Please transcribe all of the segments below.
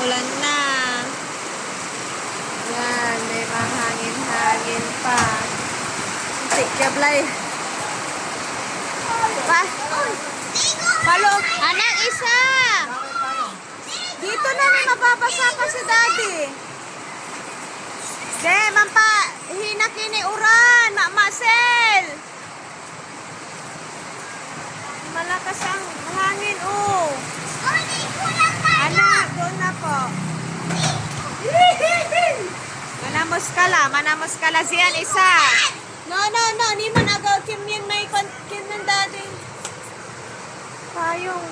ulan na. Yan, may mahangin-hangin pa. Hindi, kablay. Pa? Halo, anak isa. Dito na may mababasa pa si daddy. De, mampa, hinakini uran, Masel. Malakas ang hangin, oh. Anak, doon na po. Manamos ka la siyan isa. No, ni man agaw kim yan may kim ng daddy. Payong.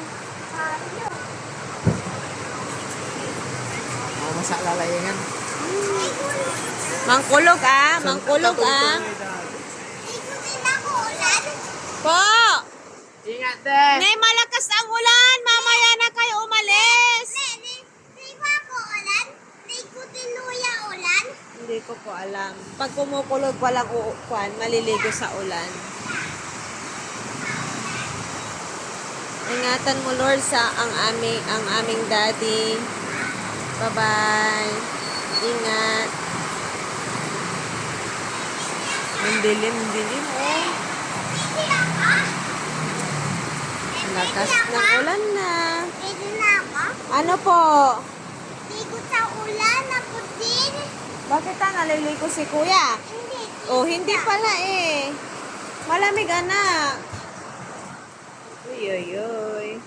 Masalalayangan. Mangkulog ah. Po. Ingat deh. Nay, malakas ang ulan. Mamaya na kayo umalis. Hindi ko po alam. Pag kumukulog walang uupuan, maliligo sa ulan. Ingatan mo, Lord, sa ang aming daddy. Bye-bye. Ingat. Ang dilim, oh. Lakas ng ulan na. Ano po? Bakit naliligo si kuya? Oh, hindi pala eh. Malamig anak. Uy.